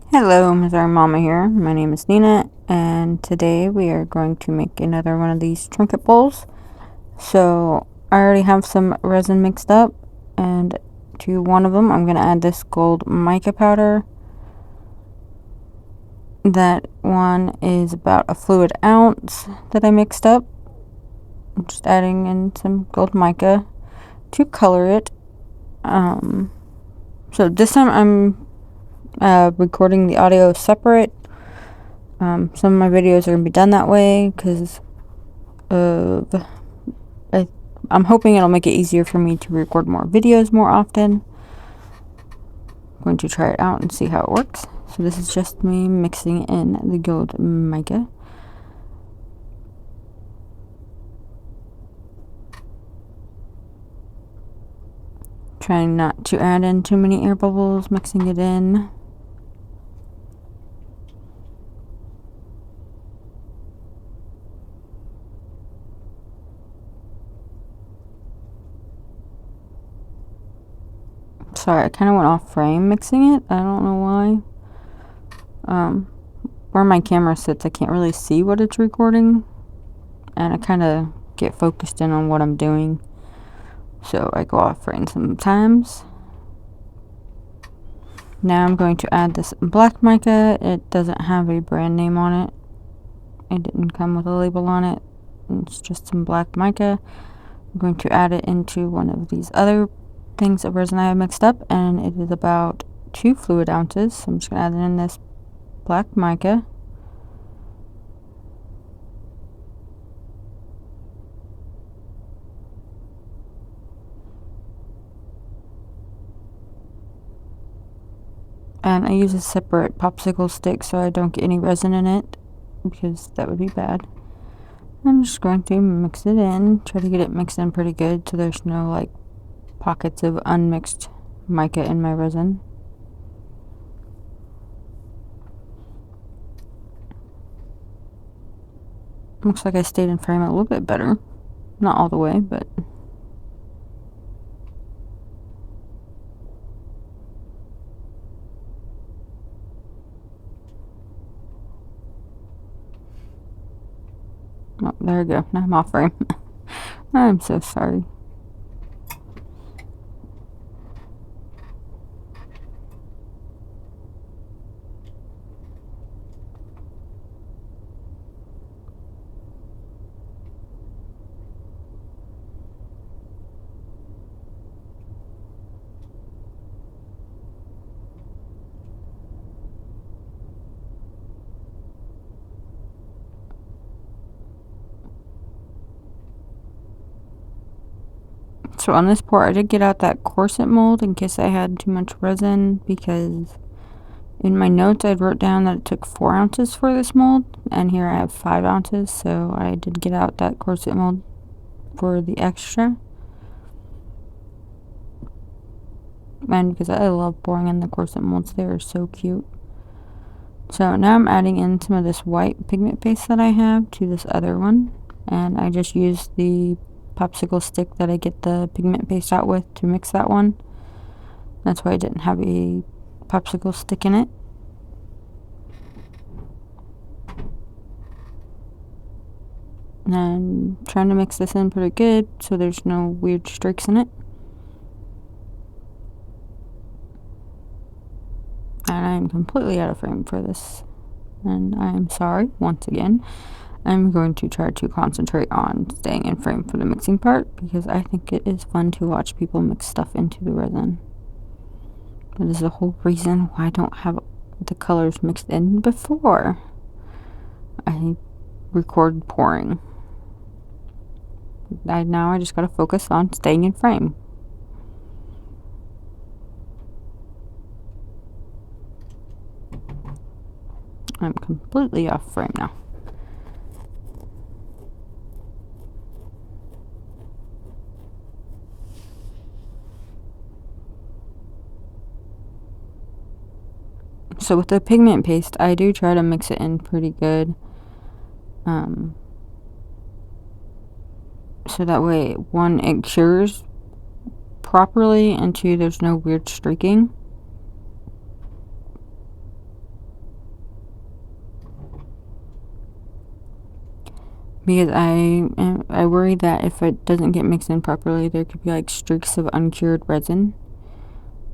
Hello, Missouri Mama here. My name is Nina, and today we are going to make another one of these trinket bowls. So I already have some resin mixed up, and to one of them I'm going to add this gold mica powder. That one is about a fluid ounce that I mixed up. I'm just adding in some gold mica to color it. So this time I'm recording the audio separate. Some of my videos are going to be done that way because I'm hoping it'll make it easier for me to record more videos more often. I'm going to try it out and see how it works. So this is just me mixing in the gold mica. Trying not to add in too many air bubbles, mixing it in. Sorry, I kind of went off frame mixing it. I don't know why. Where my camera sits, I can't really see what it's recording. And I kind of get focused in on what I'm doing. So I go off frame sometimes. Now I'm going to add this black mica. It doesn't have a brand name on it. It didn't come with a label on it. It's just some black mica. I'm going to add it into one of these other things of resin I have mixed up, and it is about 2 fluid ounces. So I'm just going to add in this black mica. And I use a separate popsicle stick so I don't get any resin in it, because that would be bad. I'm just going to mix it in, try to get it mixed in pretty good so there's no like pockets of unmixed mica in my resin. Looks like I stayed in frame a little bit better. Not all the way, but oh, there we go. Now I'm off frame. I'm so sorry. So on this pour, I did get out that corset mold in case I had too much resin, because in my notes I wrote down that it took 4 ounces for this mold, and here I have 5 ounces, so I did get out that corset mold for the extra. And because I love pouring in the corset molds, they are so cute. So now I'm adding in some of this white pigment paste that I have to this other one, and I just used the popsicle stick that I get the pigment paste out with to mix that one. That's why I didn't have a popsicle stick in it. And trying to mix this in pretty good so there's no weird streaks in it. And I'm completely out of frame for this, and I'm sorry once again. I'm going to try to concentrate on staying in frame for the mixing part, because I think it is fun to watch people mix stuff into the resin. That is the whole reason why I don't have the colors mixed in before I record pouring. Now I just gotta focus on staying in frame. I'm completely off frame now. So with the pigment paste, I do try to mix it in pretty good. So that way, one, it cures properly, and two, there's no weird streaking. because I worry that if it doesn't get mixed in properly, there could be like streaks of uncured resin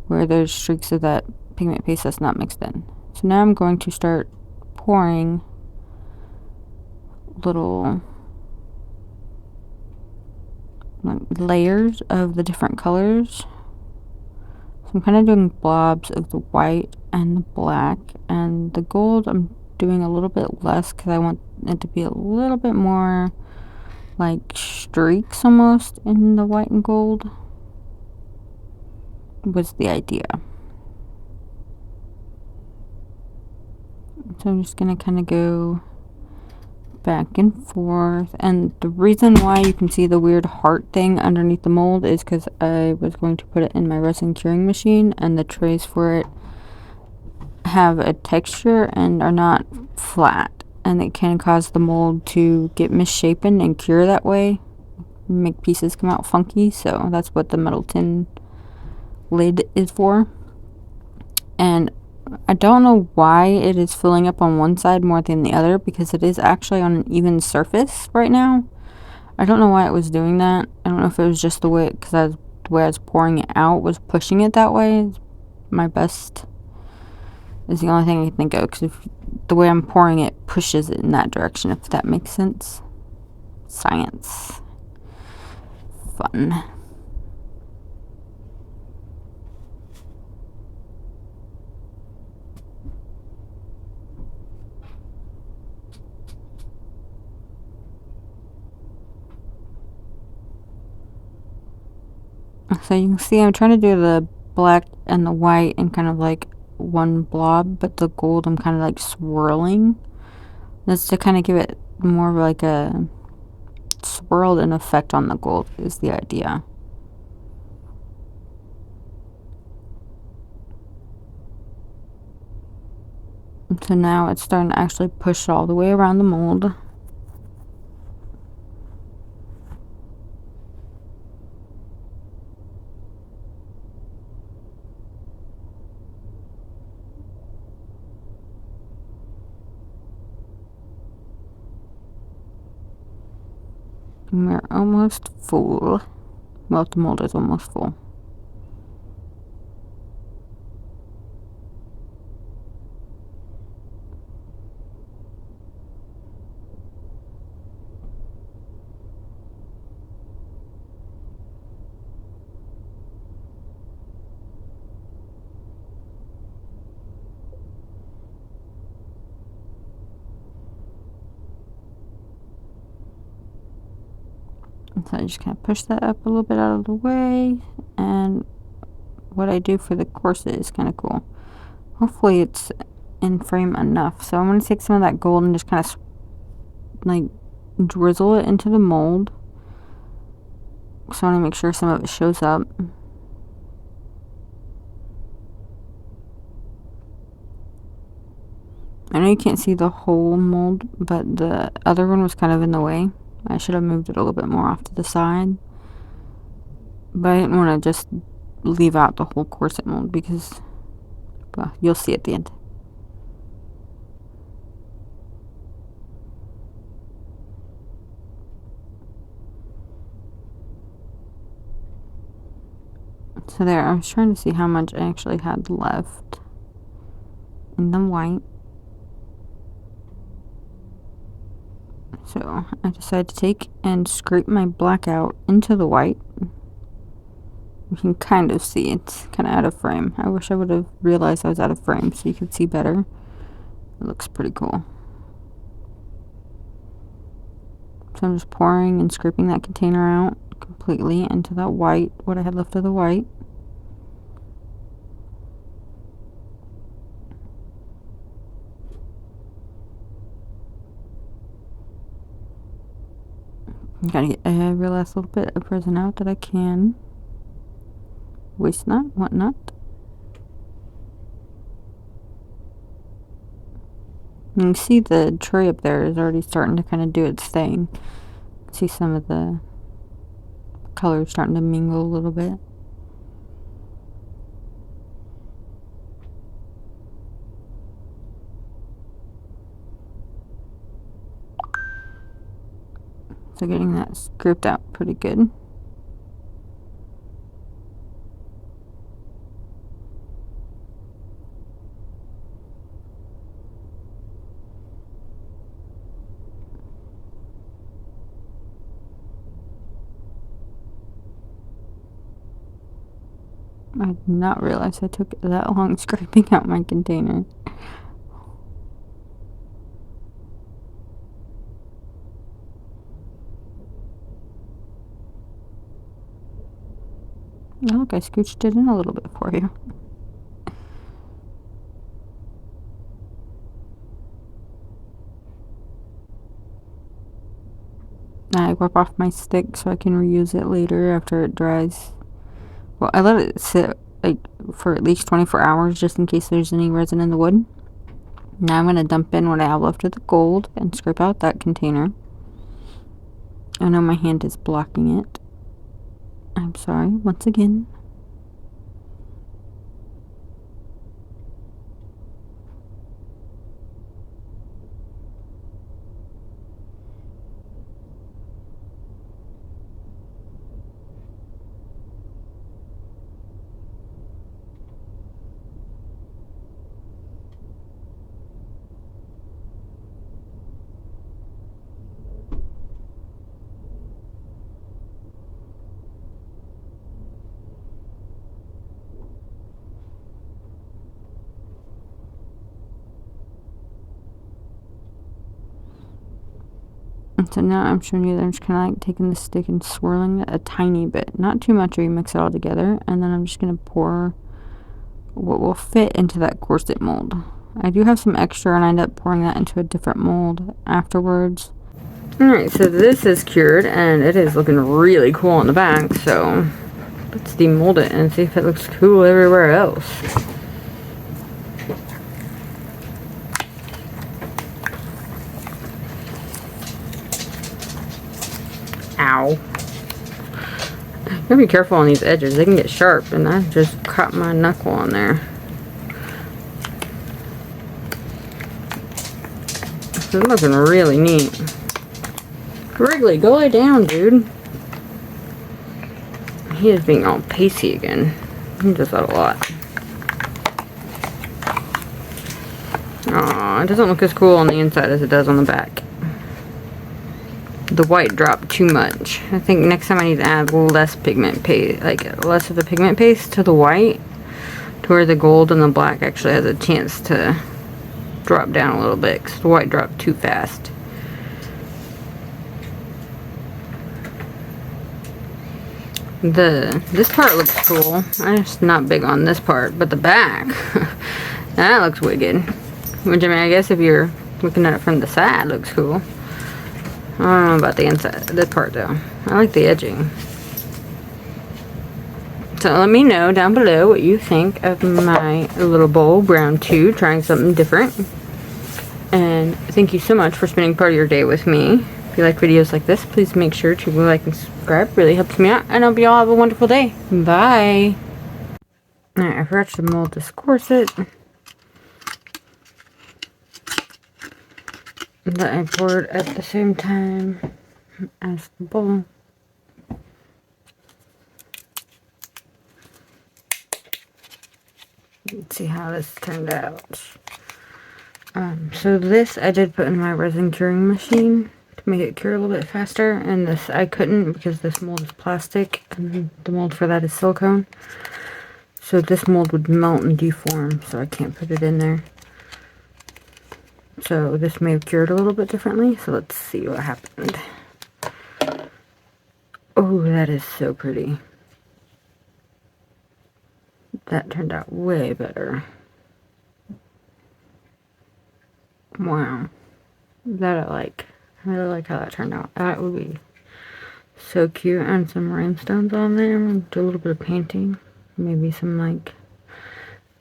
where there's streaks of that pigment paste that's not mixed in. So now I'm going to start pouring little layers of the different colors. So I'm kind of doing blobs of the white and the black, and the gold I'm doing a little bit less because I want it to be a little bit more like streaks almost in the white and gold was the idea. So I'm just gonna kind of go back and forth, and the reason why you can see the weird heart thing underneath the mold is because I was going to put it in my resin curing machine, and the trays for it have a texture and are not flat, and it can cause the mold to get misshapen and cure that way, make pieces come out funky. So that's what the metal tin lid is for. And I don't know why it is filling up on one side more than the other, because it is actually on an even surface right now. I don't know why it was doing that. I don't know if it was just the way, because the way I was pouring it out was pushing it that way. My best is the only thing I can think of, because the way I'm pouring it pushes it in that direction, if that makes sense. Science. Fun. So you can see I'm trying to do the black and the white in kind of like one blob, but the gold I'm kind of like swirling. That's to kind of give it more of like a swirled in effect on the gold is the idea. So now it's starting to actually push all the way around the mold. And we're almost full. Well, the mold is almost full. So I just kind of push that up a little bit out of the way, and what I do for the corset is kind of cool. Hopefully it's in frame enough. So I'm going to take some of that gold and just kind of like drizzle it into the mold. So I want to make sure some of it shows up. I know you can't see the whole mold, but the other one was kind of in the way. I should have moved it a little bit more off to the side. But I didn't want to just leave out the whole corset mold because, well, you'll see at the end. So there, I was trying to see how much I actually had left in the white. So I decided to take and scrape my black out into the white. You can kind of see it's kind of out of frame. I wish I would have realized I was out of frame so you could see better. It looks pretty cool. So I'm just pouring and scraping that container out completely into that white, what I had left of the white. I'm gotta get every last little bit of resin out that I can. Waste not, want not. You can see the tray up there is already starting to kind of do its thing. See some of the colors starting to mingle a little bit. So getting that scooped out pretty good. I did not realize I took that long scraping out my container. Oh, look, I scooched it in a little bit for you. I wipe off my stick so I can reuse it later after it dries. Well, I let it sit like for at least 24 hours just in case there's any resin in the wood. Now I'm going to dump in what I have left of the gold and scrape out that container. I know my hand is blocking it. I'm sorry once again. And so now I'm showing you that I'm just kind of like taking the stick and swirling it a tiny bit. Not too much, or you mix it all together. And then I'm just going to pour what will fit into that corset mold. I do have some extra and I end up pouring that into a different mold afterwards. Alright, so this is cured and it is looking really cool on the back. So let's demold it and see if it looks cool everywhere else. Ow. You gotta be careful on these edges, they can get sharp, and I just caught my knuckle on there. This is looking really neat. Wrigley, go lay down, dude. He is being all pacey again. He does that a lot. Aw, it doesn't look as cool on the inside as it does on the back. The white dropped too much. I think next time I need to add less pigment paste, like less of the pigment paste to the white, to where the gold and the black actually has a chance to drop down a little bit, because the white dropped too fast. This part looks cool. I'm just not big on this part, but the back, that looks wicked. Which, I mean, I guess if you're looking at it from the side, it looks cool. I don't know about the inside, this part though. I like the edging. So let me know down below what you think of my little bowl, round 2, trying something different. And thank you so much for spending part of your day with me. If you like videos like this, please make sure to like and subscribe. It really helps me out. And I hope you all have a wonderful day. Bye. Alright, I forgot to mold this corset that I poured at the same time as the bowl. Let's see how this turned out. So this I did put in my resin curing machine to make it cure a little bit faster, and this I couldn't because this mold is plastic and the mold for that is silicone. So this mold would melt and deform, so I can't put it in there. So this may have cured a little bit differently, so let's see what happened. Oh, that is so pretty. That turned out way better. Wow. That I like. I really like how that turned out. That would be so cute. And some rhinestones on there. Do a little bit of painting. Maybe some like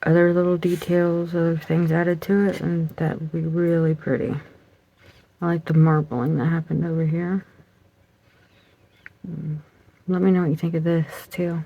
other little details, other things added to it, and that would be really pretty. I like the marbling that happened over here. Let me know what you think of this too.